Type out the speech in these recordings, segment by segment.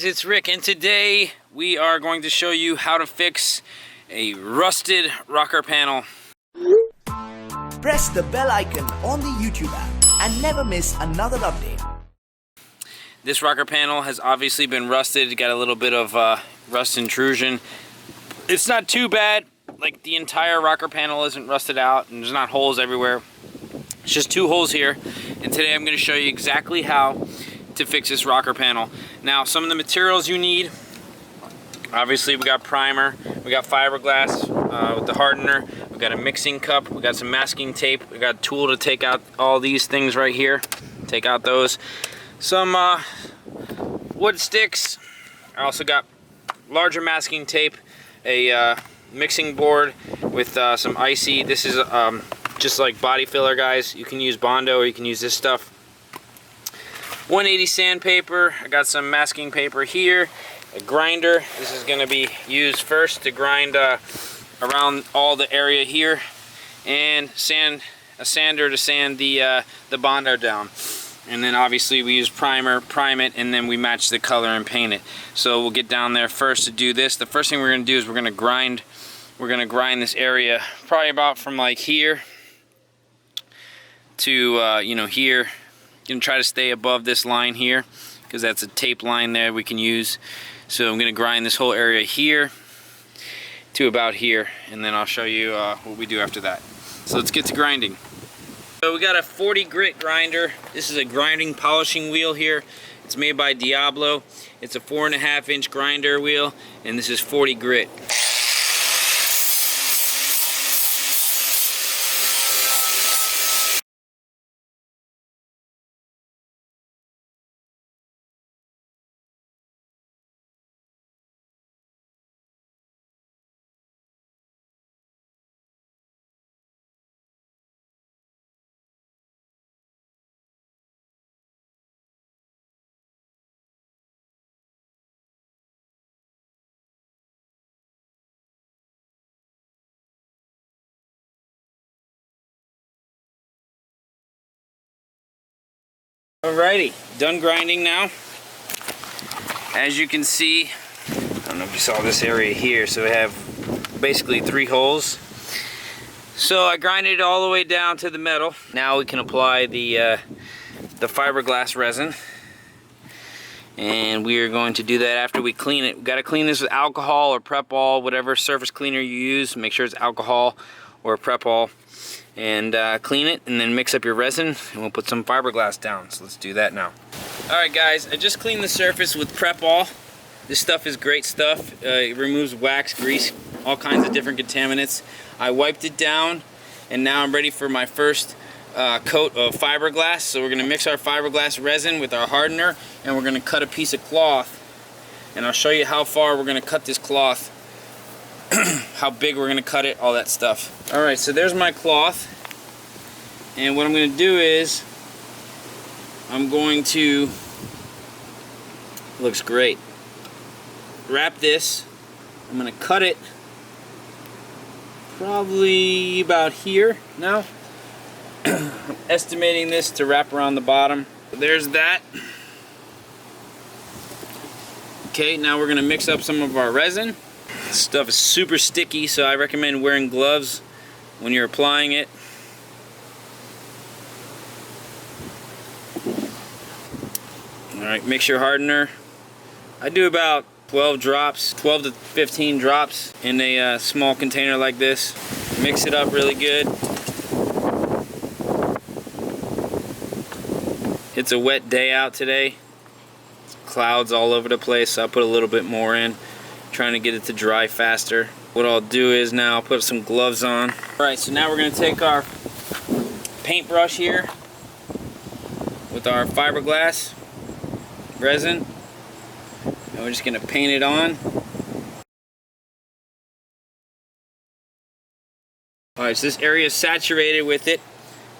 It's Rick, and today we are going to show you how to fix a rusted rocker panel. Press the bell icon on the YouTube app and never miss another update. This rocker panel has obviously been rusted, got a little bit of rust intrusion. It's not too bad, like the entire rocker panel isn't rusted out and there's not holes everywhere. It's just two holes here, and today I'm going to show you exactly how to fix this rocker panel. Now, some of the materials you need, obviously we got primer, we got fiberglass with the hardener, we got a mixing cup, we got some masking tape, we got a tool to take out all these things right here, take out those, some wood sticks. I also got larger masking tape, a mixing board with some icy. This is just like body filler, guys. You can use Bondo or you can use this stuff. 180 sandpaper. I got some masking paper here. A grinder. This is going to be used first to grind around all the area here, and a sander to sand the Bondo down. And then obviously we use primer, prime it, and then we match the color and paint it. So we'll get down there first to do this. The first thing we're going to do is we're going to grind this area probably about from like here to you know, here. You can try to stay above this line here because that's a tape line there we can use. So I'm going to grind this whole area here to about here, and then I'll show you what we do after that. So let's get to grinding. So we got a 40 grit grinder. This is a grinding polishing wheel here. It's made by Diablo. It's a 4.5 inch grinder wheel, and this is 40 grit. Alrighty, done grinding now. As you can see, I don't know if you saw this area here, so we have basically 3 holes. So I grinded it all the way down to the metal. Now we can apply the fiberglass resin, and we are going to do that after we clean it. We've got to clean this with alcohol or Prep-All, whatever surface cleaner you use. Make sure it's alcohol or Prep-All, and clean it, and then mix up your resin, and we'll put some fiberglass down. So let's do that now. Alright guys, I just cleaned the surface with Prep-All. This stuff is great stuff. It removes wax, grease, all kinds of different contaminants. I wiped it down, and now I'm ready for my first coat of fiberglass. So we're going to mix our fiberglass resin with our hardener, and we're going to cut a piece of cloth, and I'll show you how far we're going to cut this cloth, how big we're going to cut it, all that stuff. Alright, so there's my cloth, and what I'm going to do is I'm going to, looks great, wrap this. I'm going to cut it probably about here now. I'm estimating this to wrap around the bottom. There's that. Okay, now we're going to mix up some of our resin. This stuff is super sticky, so I recommend wearing gloves when you're applying it. Alright, mix your hardener. I do about 12 drops, 12 to 15 drops in a small container like this. Mix it up really good. It's a wet day out today. Clouds all over the place, so I'll put a little bit more in, trying to get it to dry faster. What I'll do is now I'll put some gloves on. Alright, so now we're going to take our paintbrush here with our fiberglass resin, and we're just going to paint it on. Alright, so this area is saturated with it.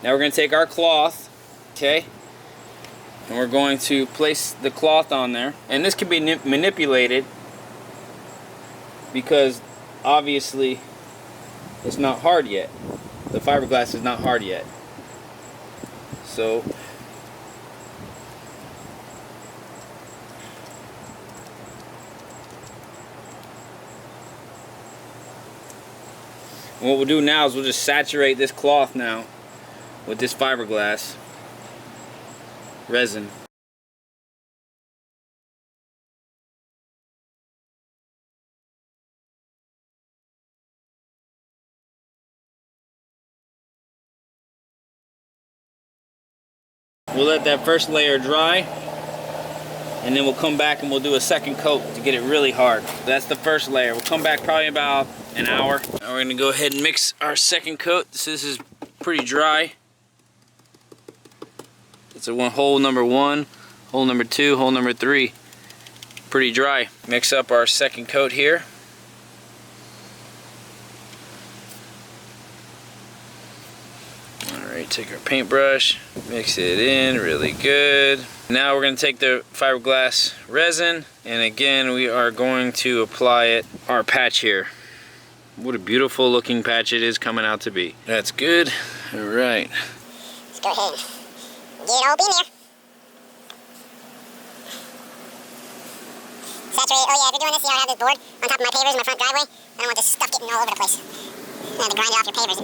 Now we're going to take our cloth, okay, and we're going to place the cloth on there. And this can be manipulated because obviously it's not hard yet. The fiberglass is not hard yet. So What we'll do now is we'll just saturate this cloth now with this fiberglass resin. We'll let that first layer dry, and then we'll come back and we'll do a second coat to get it really hard. That's the first layer. We'll come back probably about an hour. Now we're gonna go ahead and mix our second coat. This is pretty dry. It's a hole number 1, hole number 2, hole number 3. Pretty dry. Mix up our second coat here. Alright, take our paintbrush, mix it in really good. Now we're going to take the fiberglass resin, and again we are going to apply it our patch here. What a beautiful looking patch it is coming out to be. That's good. Alright. Let's go ahead and get it all up in there. Saturate. Oh yeah, if you're doing this, you know, I have this board on top of my pavers in my front driveway. I don't want this stuff getting all over the place. You have to grind it off your pavers.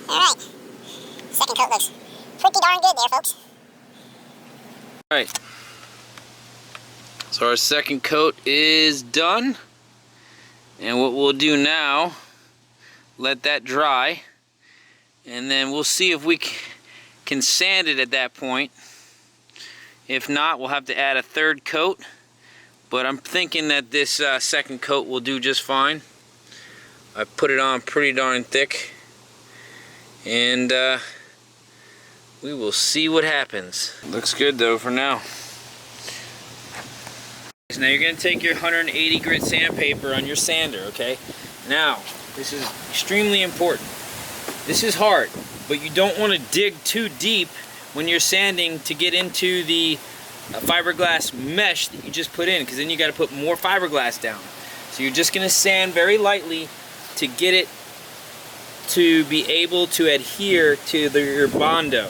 Alright. Second coat looks pretty darn good there, folks. Alright. So our second coat is done. And what we'll do now, let that dry. And then we'll see if we can sand it at that point. If not, we'll have to add a third coat. But I'm thinking that this second coat will do just fine. I put it on pretty darn thick. And we will see what happens. Looks good though for now. So now you're going to take your 180 grit sandpaper on your sander, okay? Now, this is extremely important. This is hard, but you don't want to dig too deep when you're sanding to get into the fiberglass mesh that you just put in, because then you got to put more fiberglass down. So you're just going to sand very lightly to get it to be able to adhere to your Bondo.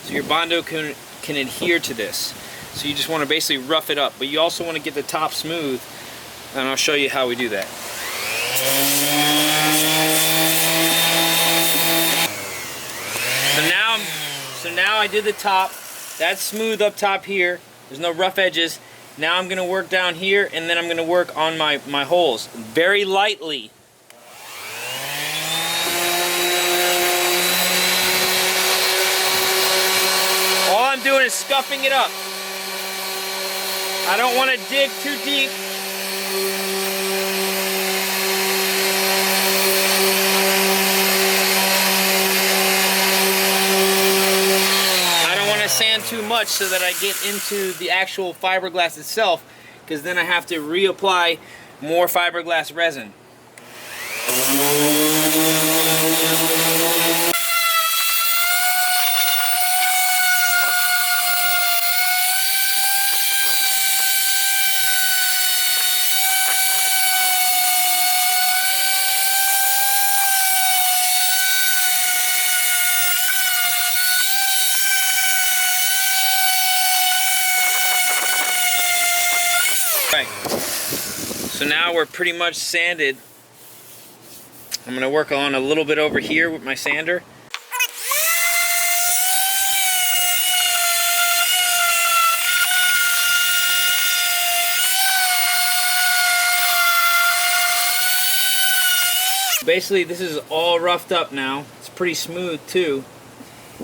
So your Bondo can adhere to this. So you just want to basically rough it up, but you also want to get the top smooth, and I'll show you how we do that. So now I did the top. That's smooth up top here. There's no rough edges. Now I'm going to work down here, and then I'm going to work on my holes very lightly. All I'm doing is scuffing it up. I don't want to dig too deep. I don't want to sand too much so that I get into the actual fiberglass itself, because then I have to reapply more fiberglass resin. Right. So now we're pretty much sanded. I'm going to work on a little bit over here with my sander. Basically, this is all roughed up now. It's pretty smooth too.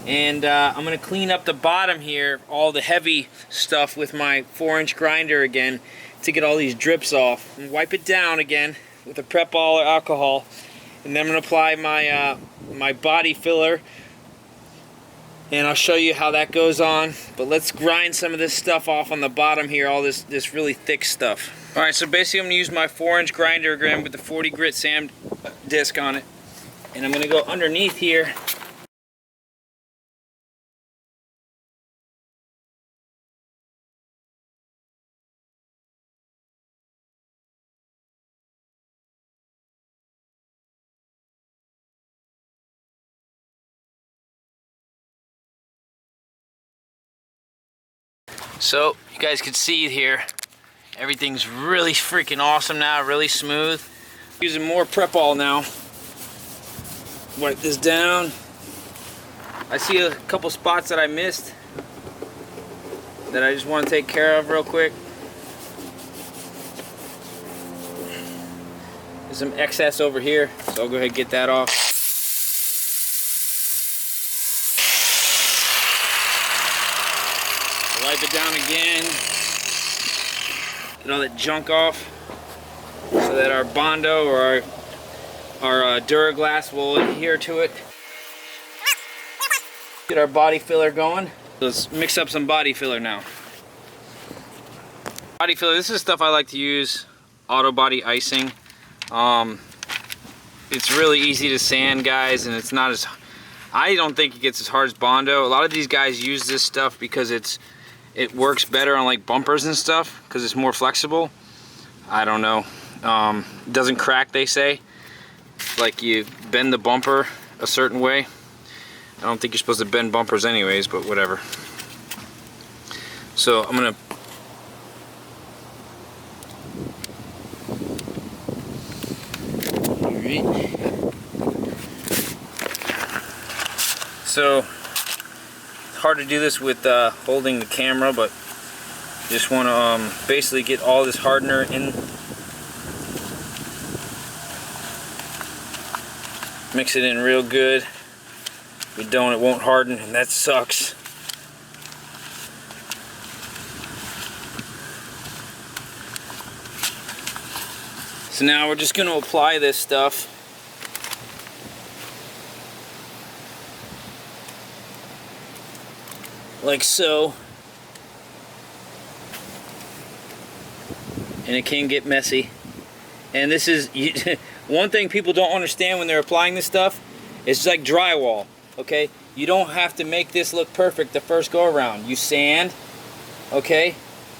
And I'm going to clean up the bottom here, all the heavy stuff, with my 4-inch grinder again to get all these drips off. And wipe it down again with a prep ball or alcohol. And then I'm going to apply my, my body filler. And I'll show you how that goes on. But let's grind some of this stuff off on the bottom here, all this really thick stuff. Alright, so basically I'm going to use my 4-inch grinder again with the 40 grit sand disc on it. And I'm going to go underneath here. So you guys can see here, everything's really freaking awesome now, really smooth. Using more prep all now. Wipe this down. I see a couple spots that I missed that I just want to take care of real quick. There's some excess over here, so I'll go ahead and get that off. Wipe it down again. Get all that junk off so that our Bondo or our Duraglass will adhere to it. Get our body filler going. Let's mix up some body filler now. Body filler, this is stuff I like to use, auto body icing. It's really easy to sand, guys, and it's not as, I don't think it gets as hard as Bondo. A lot of these guys use this stuff because it works better on like bumpers and stuff because it's more flexible. I don't know. It doesn't crack, they say. Like you bend the bumper a certain way. I don't think you're supposed to bend bumpers anyways, but whatever. So I'm gonna So it's hard to do this with holding the camera, but just want to basically get all this hardener in. Mix it in real good. If we don't, it won't harden, and that sucks. So now we're just going to apply this stuff. Like so. And it can get messy. And this is one thing people don't understand when they're applying this stuff. It's like drywall, okay? You don't have to make this look perfect the first go around. You sand, okay?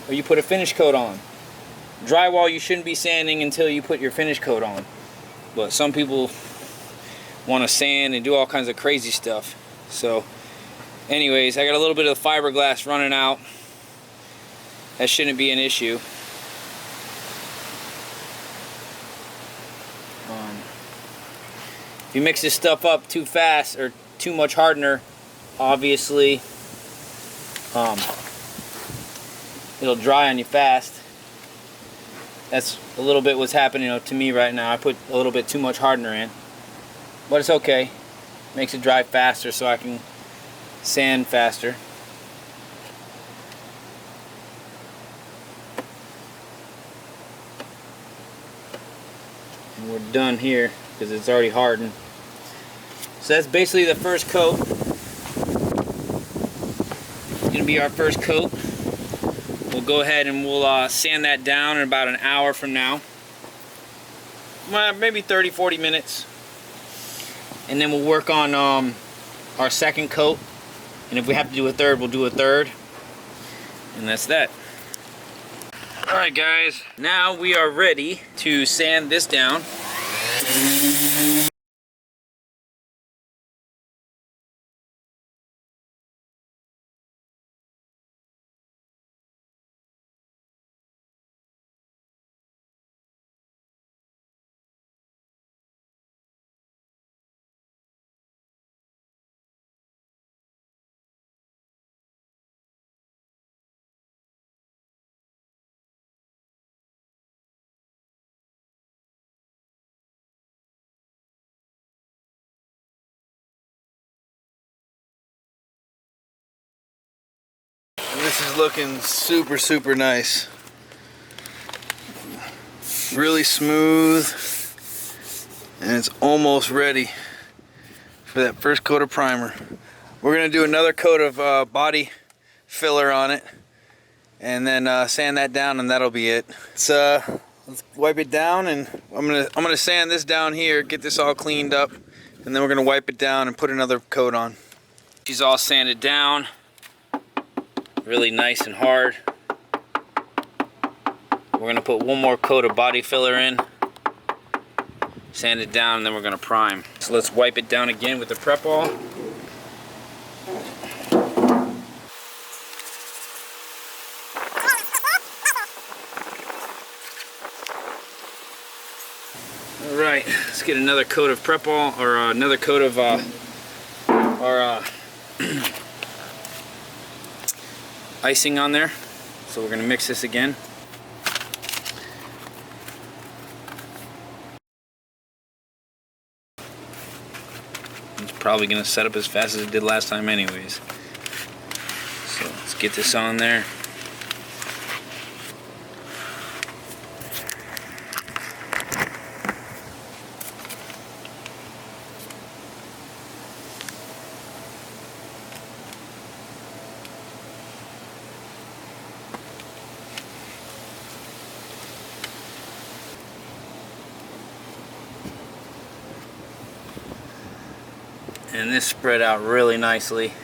Or you put a finish coat on. Drywall, you shouldn't be sanding until you put your finish coat on. But some people want to sand and do all kinds of crazy stuff. So, anyways, I got a little bit of fiberglass running out. That shouldn't be an issue. If you mix this stuff up too fast or too much hardener, obviously it'll dry on you fast. That's a little bit what's happening to me right now. I put a little bit too much hardener in, but it's okay. Makes it dry faster so I can sand faster. And we're done here because it's already hardened. So that's basically the first coat. It's gonna be our first coat. We'll go ahead and we'll sand that down in about an hour from now. Well, maybe 30-40 minutes. And then we'll work on our second coat. And if we have to do a third, we'll do a third. And that's that. Alright guys, now we are ready to sand this down. And this is looking super, super nice. Really smooth. And it's almost ready for that first coat of primer. We're going to do another coat of body filler on it. And then sand that down, and that'll be it. Let's wipe it down, and I'm gonna sand this down here, get this all cleaned up, and then we're gonna wipe it down and put another coat on. She's all sanded down. Really nice and hard. We're gonna put one more coat of body filler in, sand it down, and then we're gonna prime. So let's wipe it down again with the prep all. Let's get another coat of prep all, or another coat of icing on there. So we're gonna mix this again. It's probably gonna set up as fast as it did last time anyways. So let's get this on there. And this spread out really nicely.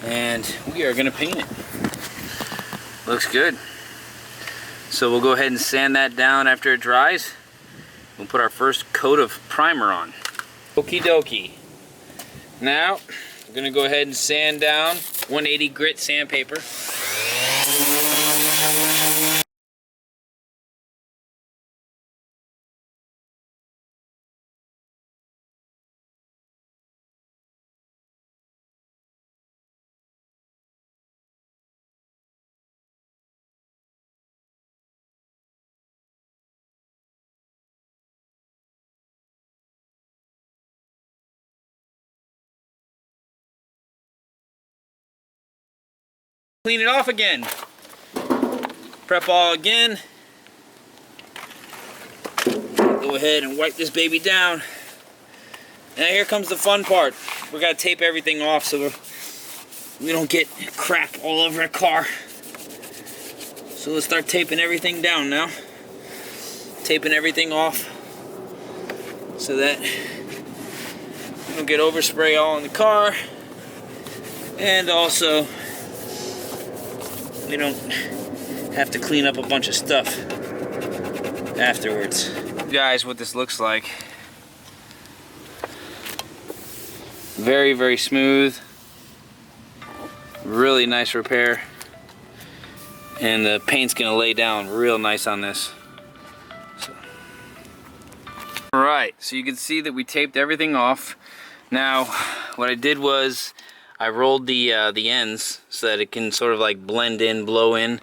And we are gonna paint it. Looks good. So we'll go ahead and sand that down after it dries. We'll put our first coat of primer on. Okie dokie. Now, we're gonna go ahead and sand down 180 grit sandpaper. Clean it off again. Prep all again. Go ahead and wipe this baby down. Now here comes the fun part. We gotta tape everything off so we don't get crap all over our car. So let's start taping everything down now. Taping everything off so that we don't get overspray all in the car. And also, we don't have to clean up a bunch of stuff afterwards. Guys, what this looks like. Very, very smooth. Really nice repair. And the paint's gonna lay down real nice on this. Alright, so you can see that we taped everything off. Now, what I did was I rolled the ends so that it can sort of like blend in, blow in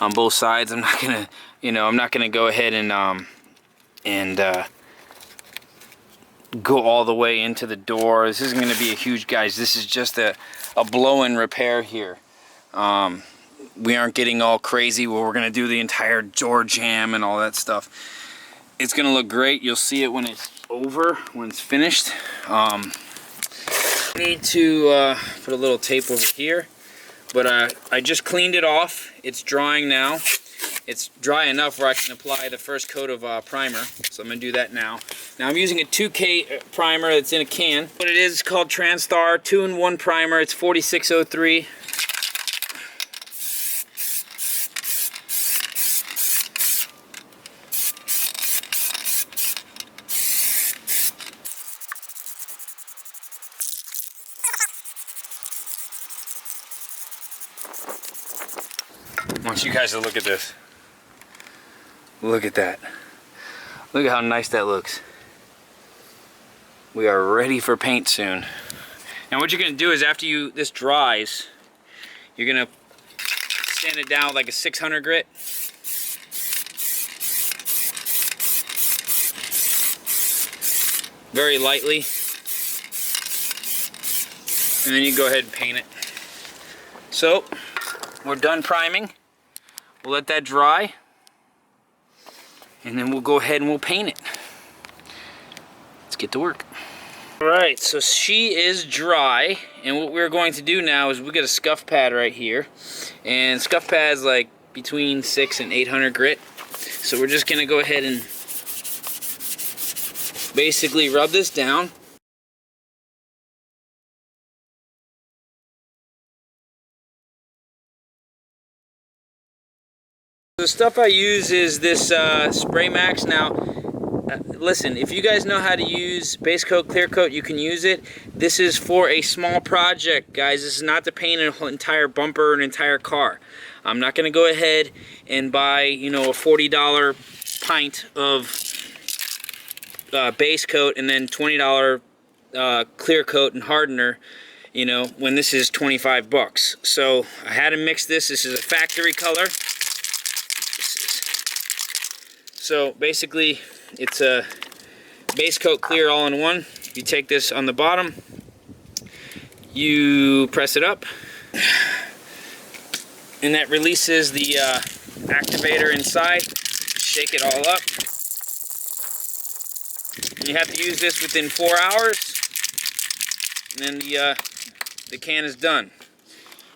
on both sides. I'm not gonna, I'm not gonna go ahead and go all the way into the door. This isn't gonna be a huge, guys. This is just a blow-in repair here. We aren't getting all crazy where we're gonna do the entire door jam and all that stuff. It's gonna look great. You'll see it when it's over, when it's finished. Need to put a little tape over here, but I just cleaned it off. It's drying now. It's dry enough where I can apply the first coat of primer, so I'm going to do that now. Now I'm using a 2K primer that's in a can. What it is called Transtar 2-in-1 primer. It's 4603. I want you guys to look at this. Look at that. Look at how nice that looks. We are ready for paint soon. Now what you're gonna do is after this dries, you're gonna sand it down with like a 600 grit. Very lightly. And then you go ahead and paint it. So, we're done priming. We'll let that dry. And then we'll go ahead and we'll paint it. Let's get to work. Alright, so she is dry. And what we're going to do now is we got a scuff pad right here. And scuff pad's like between 600 and 800 grit. So we're just gonna go ahead and basically rub this down. The stuff I use is this Spray Max. Now, listen, if you guys know how to use base coat, clear coat, you can use it. This is for a small project, guys. This is not to paint an entire bumper or an entire car. I'm not going to go ahead and buy, you know, a $40 pint of base coat and then $20 clear coat and hardener, you know, when this is 25 bucks. So I had to mix this. This is a factory color. So basically it's a base coat clear all in one. You take this on the bottom, you press it up, and that releases the activator inside. Shake it all up. And you have to use this within 4 hours, and then the can is done.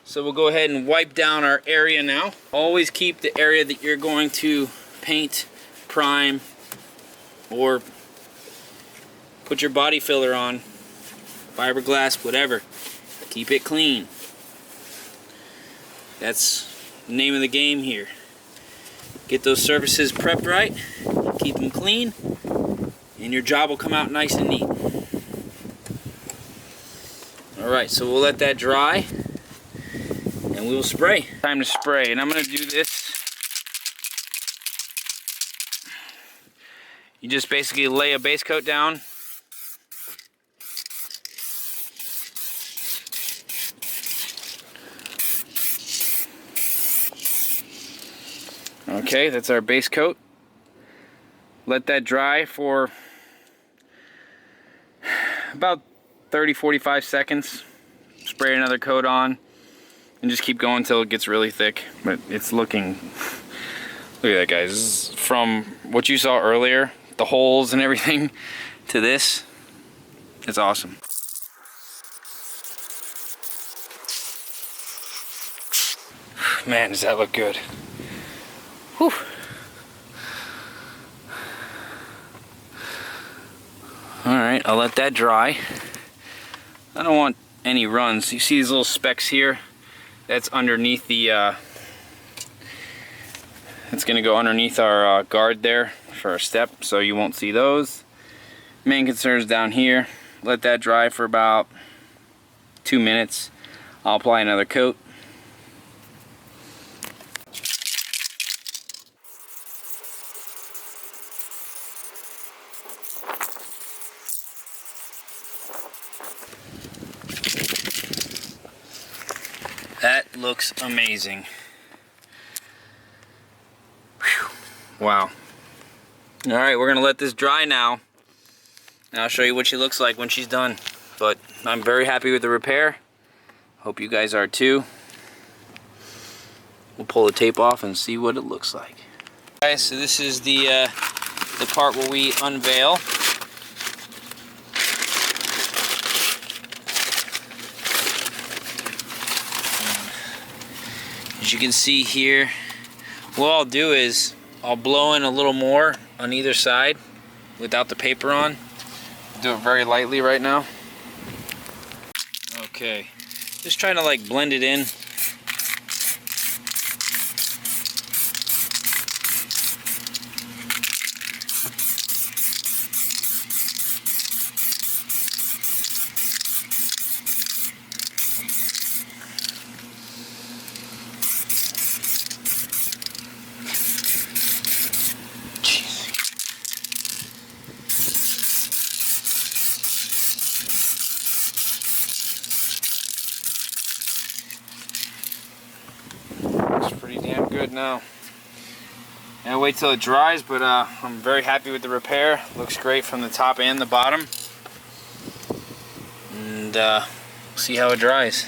So we'll go ahead and wipe down our area now. Always keep the area that you're going to paint, prime, or put your body filler on, fiberglass, whatever. Keep it clean. That's the name of the game here. Get those surfaces prepped right, keep them clean, and your job will come out nice and neat. Alright, so we'll let that dry, and we will spray. Time to spray, and I'm going to do this. You just basically lay a base coat down. Okay, that's our base coat. Let that dry for about 30-45 seconds. Spray another coat on and just keep going until it gets really thick. But it's looking, look at that, guys. This is from what you saw earlier, the holes and everything, to this. It's awesome. Man, does that look good. Whew. Alright, I'll let that dry. I don't want any runs. You see these little specks here? That's underneath the, it's going to go underneath our guard there for our step, so you won't see those. Main concern is down here. Let that dry for about 2 minutes. I'll apply another coat. That looks amazing. Whew. Wow. Alright, we're going to let this dry now. And I'll show you what she looks like when she's done. But I'm very happy with the repair. Hope you guys are too. We'll pull the tape off and see what it looks like. Guys, so this is the part where we unveil. As you can see here, what I'll do is I'll blow in a little more on either side without the paper on. Do it very lightly right now. Okay, just trying to like blend it in. Pretty damn good now. And wait till it dries, but I'm very happy with the repair. Looks great from the top and the bottom. And see how it dries.